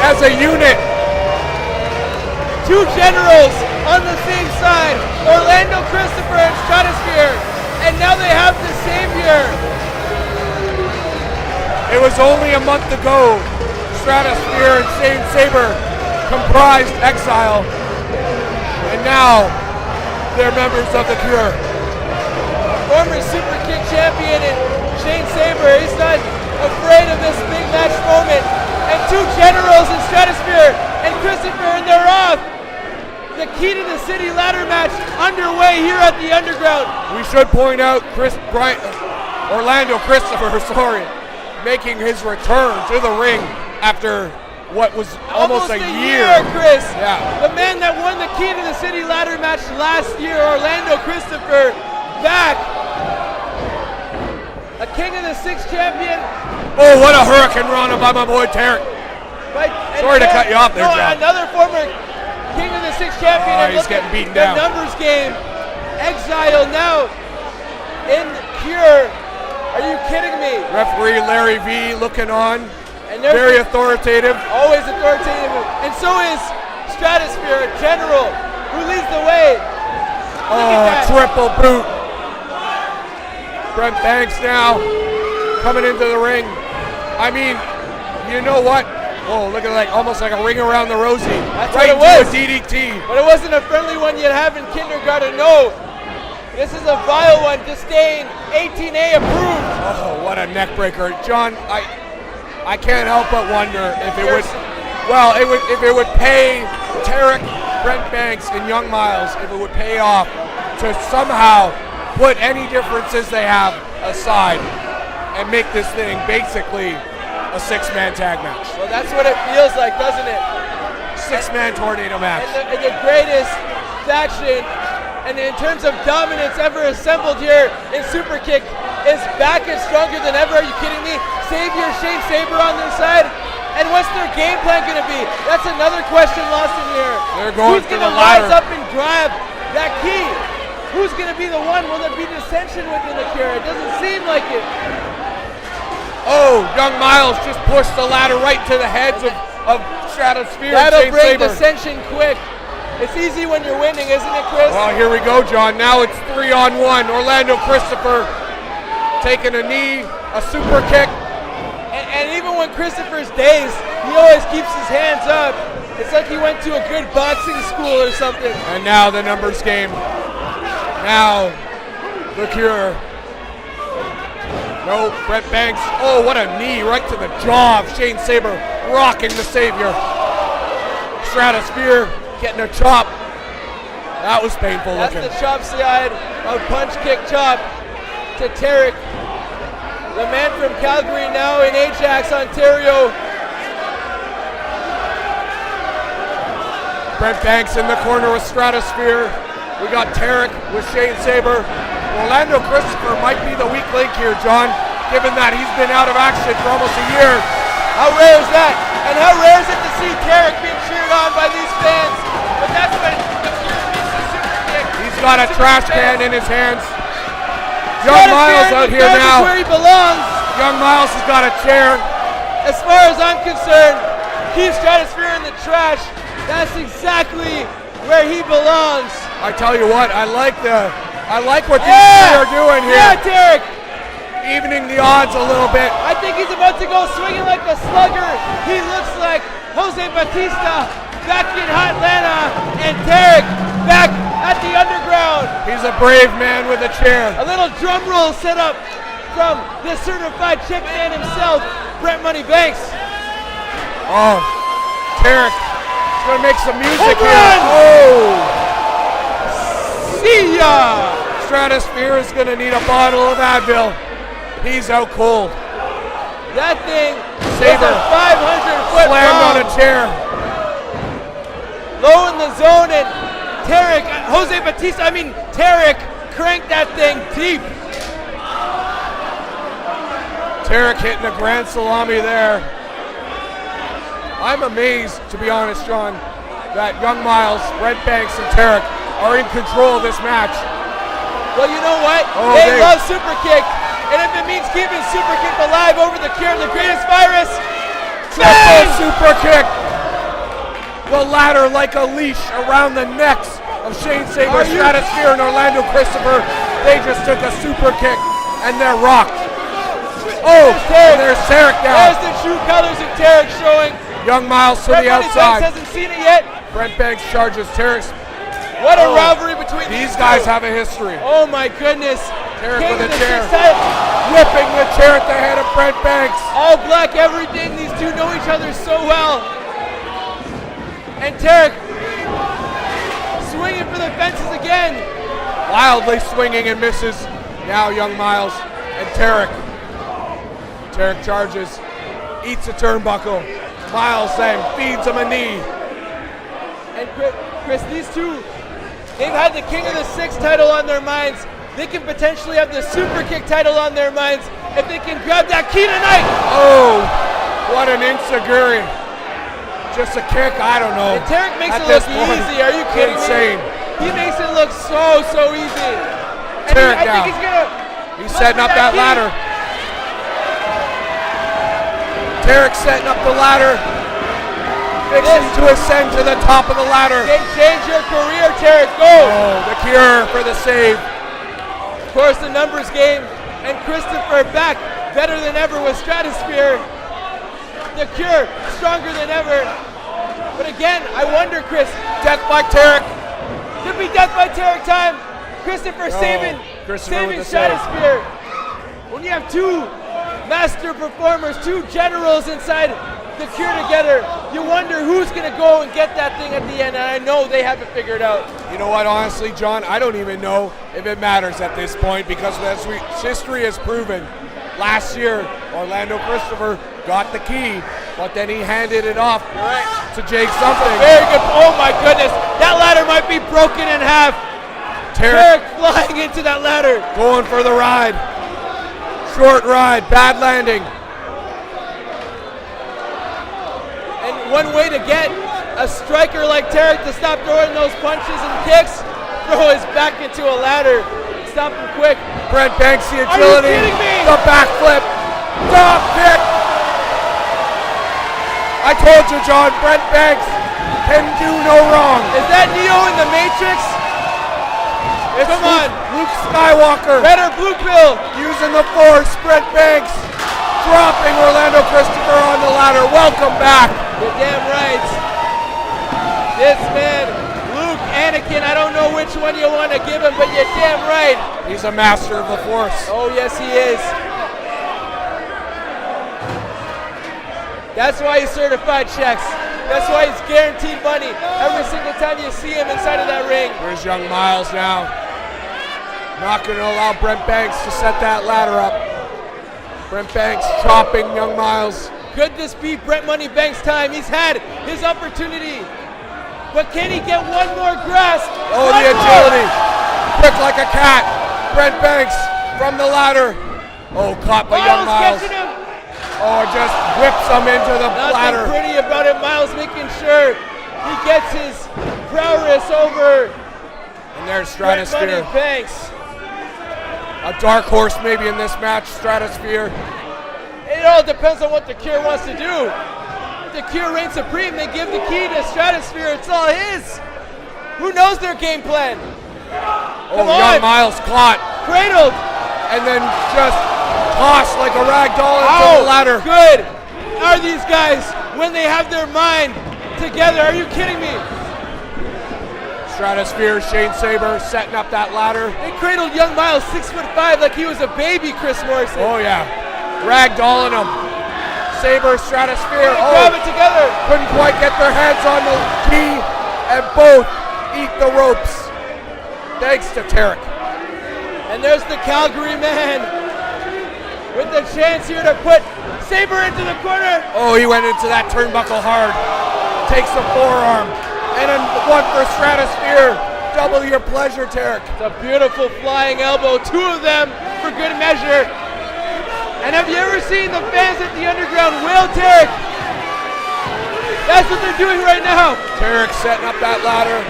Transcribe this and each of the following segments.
as a unit. Two generals on the same side, Orlando Christopher and Stratosphere, and now they have the Savior. It was only a month ago, Stratosphere and Shane Saber comprised Exile, and now they're members of the Cure. Former Superkick'd champion and Shane Saber, he's not afraid of this big match moment. And two generals in Stratosphere and Christopher, and they're off. The Key to the City ladder match underway here at the Underground. We should point out Orlando Christopher, making his return to the ring after what was almost a year. Chris. Yeah. The man that won the Key to the City ladder match last year, Orlando Christopher, back. A King of the Six champion. Oh, what a hurricane run by my boy Tarek. Sorry to cut you off there, John. Another former King of the Six champion. Oh, he's getting beaten down. The numbers game. Exile now in Cure. Are you kidding me? Referee Larry V looking on. And very authoritative. Always authoritative. And so is Stratosphere, a general, who leads the way. Triple boot. Brent Banks now coming into the ring. I mean, you know what? Oh, look at that, almost like a ring around the rosy. That's right what it was. A DDT. But it wasn't a friendly one you'd have in kindergarten, no. This is a vile one, Disdain, 18A approved. Oh, what a neck breaker. John, I can't help but wonder if it would, if it would pay Tarek, Brent Banks, and Young Miles, if it would pay off to somehow put any differences they have aside and make this thing basically a six-man tag match. Well, that's what it feels like, doesn't it? Six-man tornado match. And the greatest faction, and in terms of dominance ever assembled here in Superkick'd, is back and stronger than ever. Are you kidding me? Savior, Shane Saber on their side. And what's their game plan going to be? That's another question lost in here. They're going for the ladder. Who's going to rise up and grab that key? Who's going to be the one? Will there be dissension within the Cure? It doesn't seem like it. Oh, Young Miles just pushed the ladder right to the heads of Stratosphere and That'll Shane bring Saber. dissension quick. It's easy when you're winning, isn't it, Chris? Well, here we go, John. Now it's 3-on-1. Orlando Christopher taking a knee, a super kick. And even when Christopher's dazed, he always keeps his hands up. It's like he went to a good boxing school or something. And now the numbers game. Now the Cure. No, Brent Banks. Oh, what a knee right to the jaw of Shane Saber, rocking the Savior. Stratosphere getting a chop. That was painful looking. That's the chop side of punch, kick, chop to Tarek. The man from Calgary now in Ajax, Ontario. Brent Banks in the corner with Stratosphere. We got Tarek with Shane Saber. Orlando Christopher might be the weak link here, John, given that he's been out of action for almost a year. How rare is that? And how rare is it to see Tarek being cheered on by these fans? But that's what the Cure means to Superkick'd. He's got a trash can in his hands. Young Miles out here now. Where he belongs. Young Miles has got a chair. As far as I'm concerned, keep Stratosphere in the trash. That's exactly where he belongs. I tell you what, I like what these three are doing here. Yeah, Tarek. Evening the odds a little bit. I think he's about to go swinging like a slugger. He looks like Jose Batista back in Atlanta, and Tarek back at the Underground. He's a brave man with a chair. A little drum roll set up from the certified check man himself, Brent Money Banks. Oh, Tarek is going to make some music here. Oh! See ya! Stratosphere is going to need a bottle of Advil. He's out cold. That thing Saber is a 500-foot slammed bomb. on a chair. Low in the zone, and Tarek cranked that thing deep. Tarek hitting a grand salami there. I'm amazed, to be honest, John, that Young Miles, Brent Banks, and Tarek are in control of this match. Well, you know what? Oh, they love Superkick'd, and if it means keeping Superkick'd alive over the Cure, the greatest virus, triple super kick. the ladder like a leash around the necks of Shane Saber, Stratosphere, and Orlando Christopher. They just took a super kick and they're rocked. Oh, there's Tarek now. There's the true colors of Tarek showing. Young Miles to the outside. Brent hasn't seen it yet. Brent Banks charges Tarek. What a rivalry between these guys have a history. Oh my goodness. Tarek with a chair. Whipping the chair at the head of Brent Banks. All black everything. These two know each other so well. And Tarek swinging for the fences again. Wildly swinging and misses. Now Young Miles and Tarek. Tarek charges, eats a turnbuckle. Miles then feeds him a knee. And Chris, these two, they've had the King of the Six title on their minds. They can potentially have the Superkick'd title on their minds if they can grab that key tonight. Oh, what an enziguri. Just a kick, I don't know. And Tarek makes it look easy. Are you kidding Insane. me? He makes it look so easy. And Tarek I now. think He's setting up that ladder. Tarek setting up the ladder. Fixing to ascend to the top of the ladder. Can change your career, Tarek. Go. Oh, the cure for the save. Of course, the numbers game. And Christopher back better than ever with Stratosphere. The cure stronger than ever. But again, I wonder, Chris. Death by Tarek. Could be death by Tarek time. Christopher saving Stratosphere. When you have two master performers, two generals inside the cure together, you wonder who's going to go and get that thing at the end, and I know they have it figured out. You know what, honestly, John, I don't even know if it matters at this point, because as history has proven, last year, Orlando Christopher got the key, but then he handed it off to Jake something. Very good. Oh my goodness, that ladder might be broken in half. Tarek flying into that ladder. Going for the ride. Short ride, bad landing. And one way to get a striker like Tarek to stop throwing those punches and kicks, throw his back into a ladder. Stop him quick. Brent Banks, the agility. Are you kidding me? The backflip. Drop kick. I told you, John, Brent Banks can do no wrong. Is that Neo in the Matrix? Come on. Luke Skywalker. Red or blue pill. Using the force. Brent Banks dropping Orlando Christopher on the ladder. Welcome back. You're damn right. This man, Luke, Anakin, I don't know which one you want to give him, but you're damn right. He's a master of the force. Oh, yes, he is. That's why he's certified checks. That's why he's guaranteed money every single time you see him inside of that ring. Here's Young Miles now. Not going to allow Brent Banks to set that ladder up. Brent Banks chopping Young Miles. Could this be Brent Money Banks' time? He's had his opportunity. But can he get one more grasp? Oh, the agility. Quick like a cat. Brent Banks from the ladder. Oh, caught by Young Miles. Oh, just whips him into the ladder. Nothing pretty about it. Miles making sure he gets his prowess over. And there's Stratosphere. Brent Money Banks. A dark horse maybe in this match, Stratosphere. It all depends on what the Cure wants to do. If the Cure reigns supreme, they give the key to Stratosphere. It's all his. Who knows their game plan? Young Miles caught. Cradled. And then just tossed like a rag doll into the ladder. Good. Are these guys when they have their mind together? Are you kidding me? Stratosphere, Shane Saber setting up that ladder. They cradled Young Miles 6'5" like he was a baby, Chris Morrison. Oh yeah, ragdolling him. Saber, Stratosphere, grab it together. Couldn't quite get their hands on the key, and both eat the ropes. Thanks to Tarek. And there's the Calgary man with the chance here to put Saber into the corner. Oh, he went into that turnbuckle hard. Takes the forearm. And then one for Stratosphere. Double your pleasure, Tarek. It's a beautiful flying elbow. Two of them for good measure. And have you ever seen the fans at the Underground wail Tarek? That's what they're doing right now. Tarek setting up that ladder.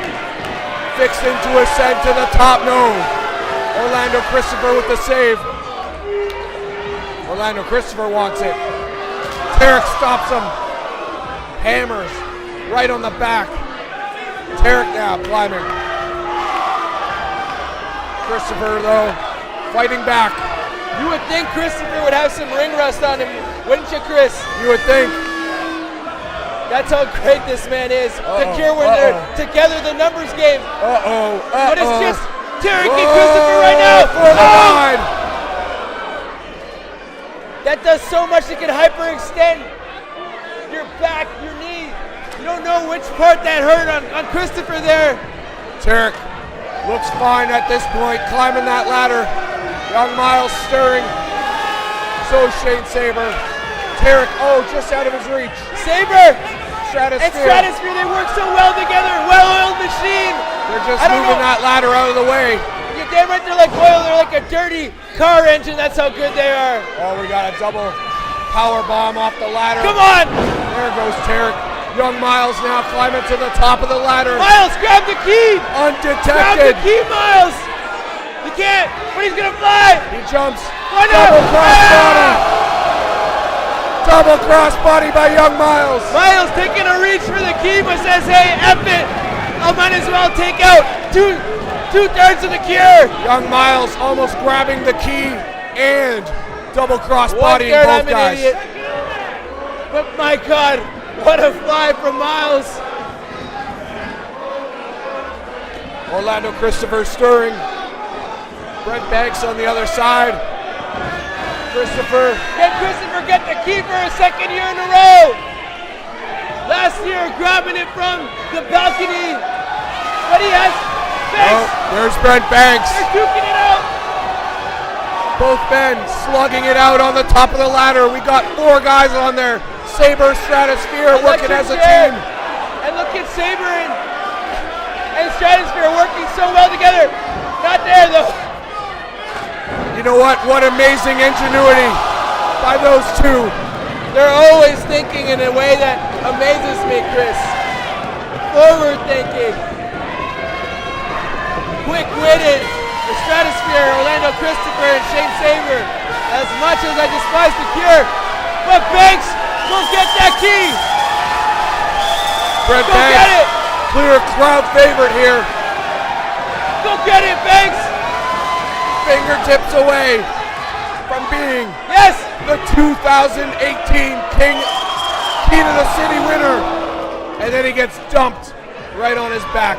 Fixing to ascend to the top. No. Orlando Christopher with the save. Orlando Christopher wants it. Tarek stops him. Hammers. right on the back. Tarek now climbing. Christopher, though, fighting back. You would think Christopher would have some ring rust on him, wouldn't you, Chris? You would think. That's how great this man is. The Cure, when they're together, the numbers game. But it's just Tarek and Christopher right now. For the line. That does so much. It can hyperextend your back, your knee. You don't know which part that hurt on Christopher there. Tarek looks fine at this point, climbing that ladder. Young Miles stirring. So Shane Saber. Tarek, just out of his reach. Saber Stratosphere. and Stratosphere, they work so well together. Well-oiled machine. They're just moving that ladder out of the way. You're damn right, they're like oil. They're like a dirty car engine. That's how good they are. Oh, we got a double power bomb off the ladder. Come on. There goes Tarek. Young Miles now climbing to the top of the ladder. Miles, grab the key. Undetected. Grab the key, Miles. You can't, but he's going to fly. He jumps. Why not? Double crossbody. Double crossbody by Young Miles. Miles taking a reach for the key, but says, hey, F it. I might as well take out two-thirds of the Cure. Young Miles almost grabbing the key and double crossbody both I'm guys. an idiot. But my God, what a fly from Miles. Orlando Christopher stirring. Brent Banks on the other side. Christopher. Can Christopher get the key for a second year in a row? Last year, grabbing it from the balcony. But he has Banks. There's Brent Banks. They're duking it out. Both men slugging it out on the top of the ladder. We got 4 guys on there. Saber, Stratosphere working as a team. And look at Saber and Stratosphere working so well together. Not there though. You know what? What amazing ingenuity by those two. They're always thinking in a way that amazes me, Chris. Forward thinking. Quick-witted. The Stratosphere, Orlando Christopher, and Shane Saber. As much as I despise the Cure, but Banks will get that key. Brent Go Banks, get it. clear crowd favorite here. Go get it, Banks. Fingertips away from being the 2018 Key to the City winner. And then he gets dumped right on his back.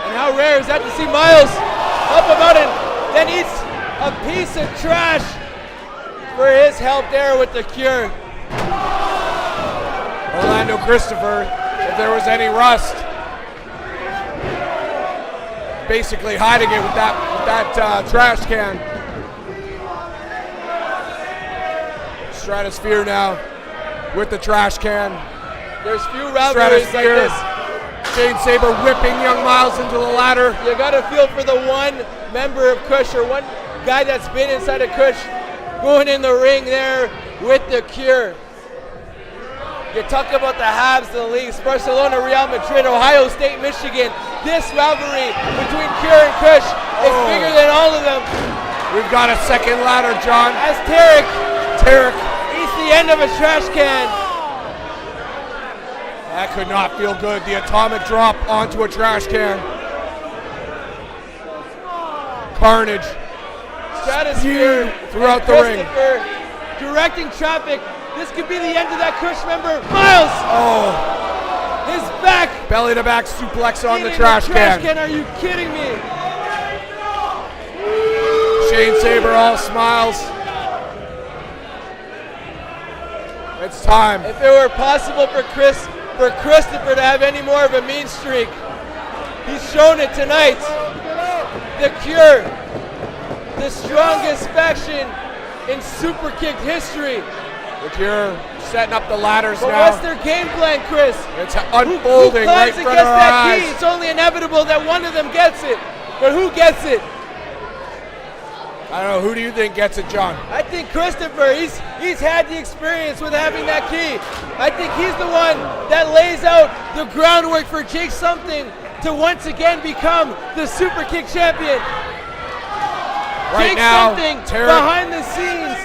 And how rare is that to see Miles up about it, then eats a piece of trash for his help there with the Cure. Orlando Christopher, if there was any rust, basically hiding it with that trash can. Stratosphere now with the trash can. There's few rivalries like this. Shane Saber whipping Young Miles into the ladder. You gotta feel for the one member of Kush, or one guy that's been inside of Kush, going in the ring there with the Cure. You talk about the halves of the leagues, Barcelona, Real Madrid, Ohio State, Michigan. This rivalry between Cure and Kush is bigger than all of them. We've got a second ladder, John. As Tarek eats the end of a trash can. That could not feel good. The atomic drop onto a trash can. Carnage. Stratosphere throughout the ring. Directing traffic. This could be the end of that Kush member. Miles! His back! Belly to back suplex on the trash can. Are you kidding me? Shane Saber all smiles. It's time. If it were possible for Christopher to have any more of a mean streak, he's shown it tonight. The Cure, the strongest faction in Superkick'd history. The Cure setting up the ladders but now. What's their game plan, Chris? It's unfolding who right in front of our eyes. Key? It's only inevitable that one of them gets it. But who gets it? I don't know. Who do you think gets it, John? I think Christopher. He's had the experience with having that key. I think he's the one that lays out the groundwork for Jake Something to once again become the Superkick'd champion. Right Jake now, Something Tarek, behind the scenes,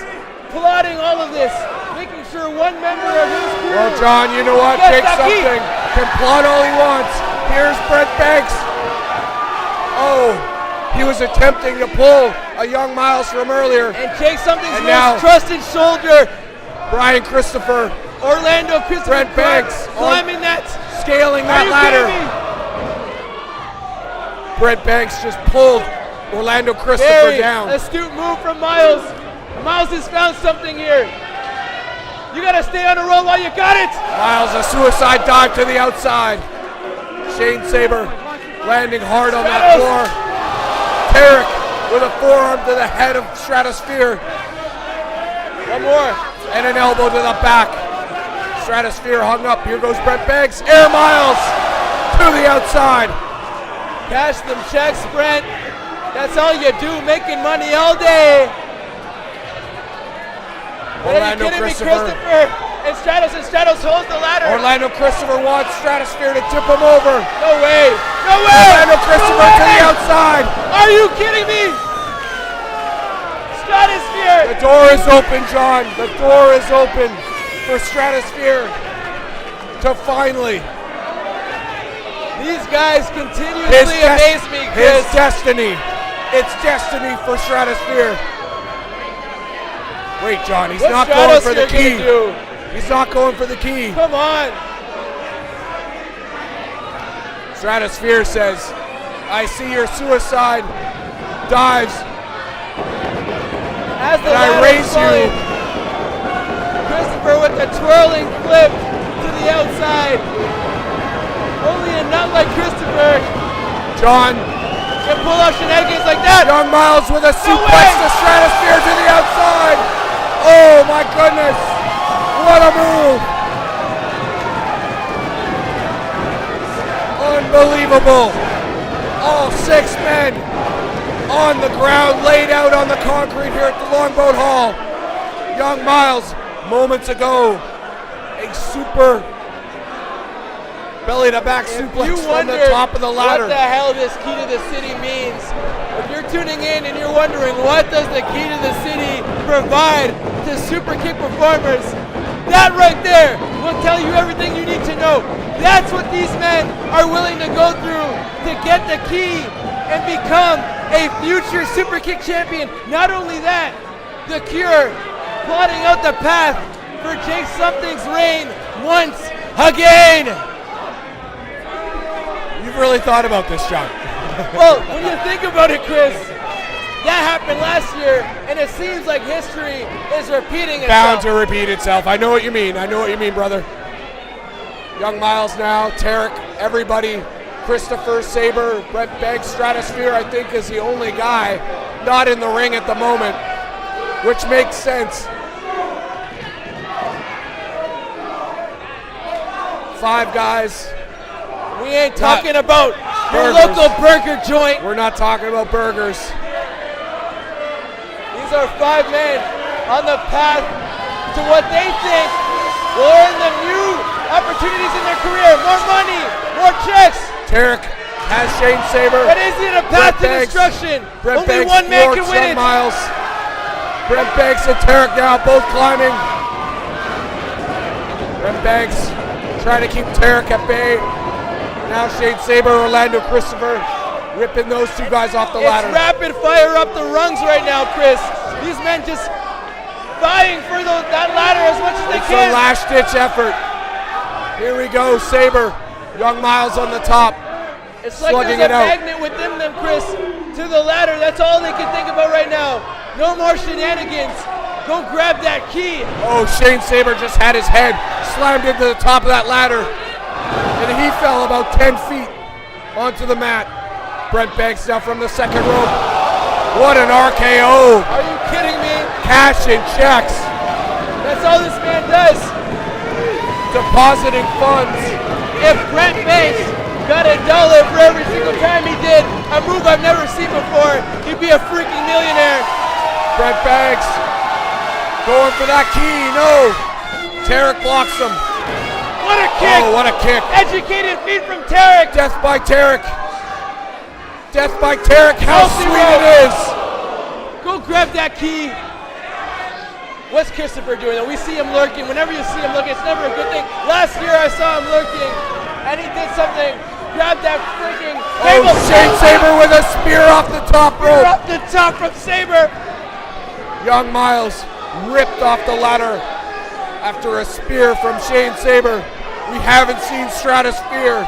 plotting all of this, making sure one member of his crew. Well, John, you know what? gets Jake that key. Something can plot all he wants. Here's Brent Banks. Oh, he was attempting to pull a Young Miles from earlier. And Jake Something's And now- most trusted shoulder, Brian Christopher Orlando Christopher Brent Banks climbing that. scaling Are that you ladder. kidding me? Brent Banks just pulled Orlando Christopher Very down. astute move from Miles. Miles has found something here. You gotta stay on the roll while you got it. Miles, a suicide dive to the outside. Shane Saber landing hard on that Stratos. floor. Tarek with a forearm to the head of Stratosphere. One more. And an elbow to the back. Stratosphere hung up. Here goes Brent Banks. Air Miles to the outside. Cash them checks, Brent. That's all you do, making money all day. But are you Orlando kidding me, Christopher. Christopher? And Stratos holds the ladder. Orlando Christopher wants Stratosphere to tip him over. No way. No way. Orlando Christopher No to way. the outside. Are you kidding me? Stratosphere. The door is open, John. The door is open for Stratosphere to finally. These guys continuously amaze me, His Chris. destiny. It's destiny for Stratosphere. Wait, John, he's What's not going for the Stratosphere key. gonna do? He's not going for the key. Come on. Stratosphere says, I see your suicide dives, As the and I ladder raise falling, you. Christopher with the twirling flip to the outside. Only a nut like Christopher John, can pull off shenanigans like that. Young Miles with a suplex way. to Stratosphere to the outside. Oh my goodness. What a move. Unbelievable. All 6 men on the ground, laid out on the concrete here at the Longboat Hall. Young Miles, moments ago, a super belly-to-back suplex You from wonder the top of the ladder. what the hell this key to the city means. If you're tuning in and you're wondering what does the key to the city provide to super kick performers, that right there will tell you everything you need to know. That's what these men are willing to go through to get the key and become a future super kick champion. Not only that, the Cure plotting out the path for Jake Something's reign once again. You've really thought about this, John. Well, when you think about it, Chris, that happened last year, and it seems like history is repeating Bound itself. to repeat itself. I know what you mean. I know what you mean, brother. Young Miles now, Tarek, everybody, Christopher, Saber, Brent Banks, Stratosphere, I think is the only guy not in the ring at the moment, which makes sense. 5 guys. We ain't talking about your burgers. local burger joint. We're not talking about burgers. These are 5 men on the path to what they think will earn them new opportunities in their career. More money, more checks. Tarek has Shane Saber. But is it a path Brent to Banks. destruction? Brent Only Banks one man can thwarts win Young it. Miles. Brent Banks and Tarek now both climbing. Brent Banks trying to keep Tarek at bay. Now Shane Saber, Orlando Christopher, ripping those 2 guys off the ladder. It's rapid fire up the rungs right now, Chris. These men just vying for that ladder as much as they It's can. a last-ditch effort. Here we go, Saber. Young Miles on the top. It's like slugging there's a it out. magnet within them, Chris, to the ladder. That's all they can think about right now. No more shenanigans. Go grab that key. Oh, Shane Saber just had his head slammed into the top of that ladder, and he fell about 10 feet onto the mat. Brent Banks now from the second rope. What an RKO. Are you kidding me? Cashing checks. That's all this man does. Depositing funds. If Brent Banks got $1 for every single time he did a move I've never seen before, he'd be a freaking millionaire. Brent Banks going for that key. No. Tarek blocks him. What a kick! Oh, what a kick. Educated feet from Tarek. Death by Tarek. Death by Tarek. How Healthy sweet rope. it is. Go grab that key. What's Christopher doing? We see him lurking. Whenever you see him lurking, it's never a good thing. Last year I saw him lurking and he did something. Grab that freaking Oh, Shane Saber with a spear off the top rope. up the top from Saber. Young Miles ripped off the ladder after a spear from Shane Saber. We haven't seen Stratosphere.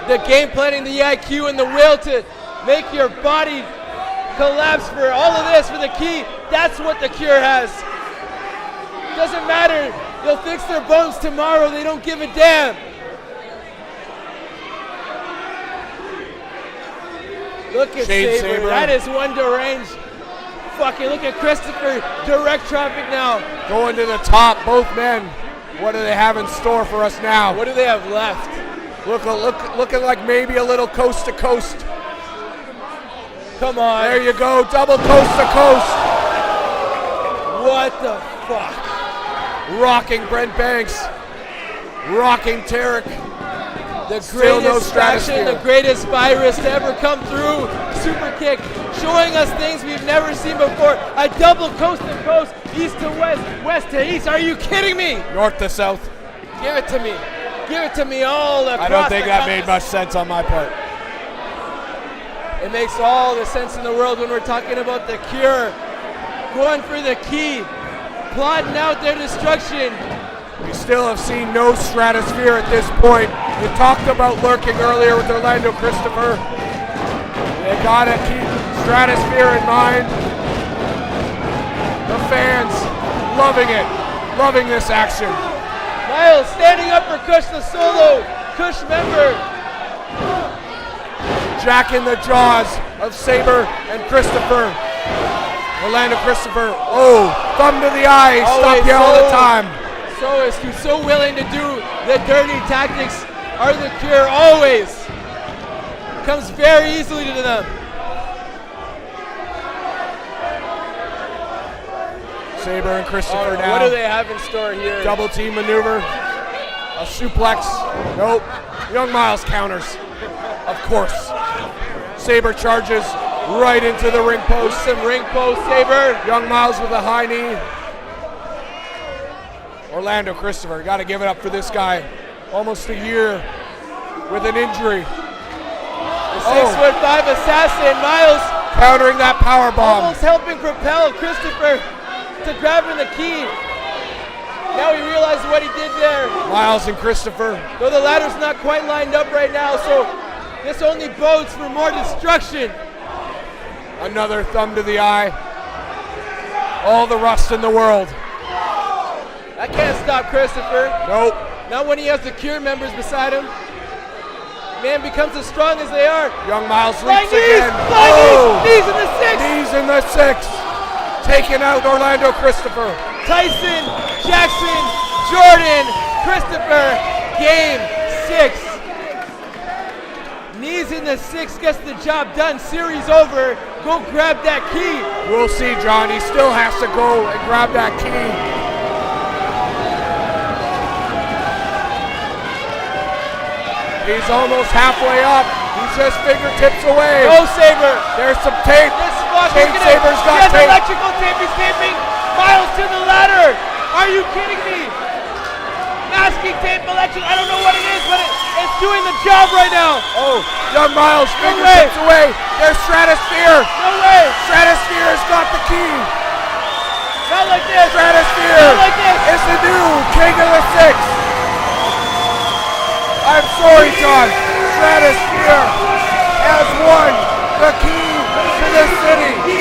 The game planning, the IQ, and the will to make your body collapse for all of this, for the key. That's what the Cure has. Doesn't matter. They'll fix their bones tomorrow. They don't give a damn. Look at Shane Saber. Saber. That is one deranged. Fucking look at Christopher. Direct traffic now. Going to the top, both men. What do they have in store for us now? What do they have left? Looking like maybe a little coast to coast. Come on. There you go, double coast to coast. What the fuck? Rocking Brent Banks. Rocking Tarek. The Still no greatest faction, Stratosphere. the greatest virus to ever come through. Superkick, showing us things we've never seen before. A double coast to coast, east to west, west to east. Are you kidding me? North to south. Give it to me. Give it to me all across I don't think the that made compass. much sense on my part. It makes all the sense in the world when we're talking about the Cure. Going for the key. Plotting out their destruction. We still have seen no Stratosphere at this point. You talked about lurking earlier with Orlando Christopher. They gotta keep Stratosphere in mind. The fans loving it, loving this action. Miles standing up for Kush, the solo Kush member. Jack in the jaws of Saber and Christopher. Orlando Christopher, oh, thumb to the eye, stop you all the time. So willing to do the dirty tactics are the Cure always. Comes very easily to them. Saber and Christopher now. What do they have in store here? Double team maneuver, a suplex, nope. Young Miles counters, of course. Saber charges right into the ring post. Some ring post, Saber. Young Miles with a high knee. Orlando Christopher, got to give it up for this guy. Almost a year with an injury. The 6'5" assassin, Miles Countering that power bomb. almost helping propel Christopher to grabbing the key. Now he realized what he did there. Miles and Christopher. Though the ladder's not quite lined up right now, so this only bodes for more destruction. Another thumb to the eye. All the rust in the world. That can't stop Christopher. Nope. Not when he has the Cure members beside him. Man becomes as strong as they are. Young Miles Flying leaps knees! again. Flying Oh! knees! Knees in the 6! Knees in the 6. Taking out Orlando Christopher. Tyson, Jackson, Jordan, Christopher, game 6. Knees in the 6 gets the job done. Series over. Go grab that key. We'll see, John. He still has to go and grab that key. He's almost halfway up. He's just fingertips away. Go Saber. There's some tape. This fuck, Shane look at Saber's it. got He has tape. electrical tape. He's taping Miles to the ladder. Are you kidding me? Masking tape, electric. I don't know what it is, but it's doing the job right now. Oh, Young Miles No fingertips away. There's Stratosphere. No way. Stratosphere's got the key. Not like this. Stratosphere Not like this. is the new king of the 6. I'm sorry, John. Stratosphere has won the key to the city.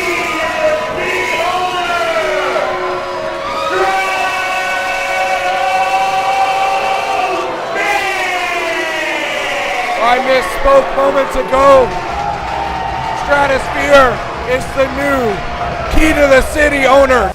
I misspoke moments ago. Stratosphere is the new key to the city owner.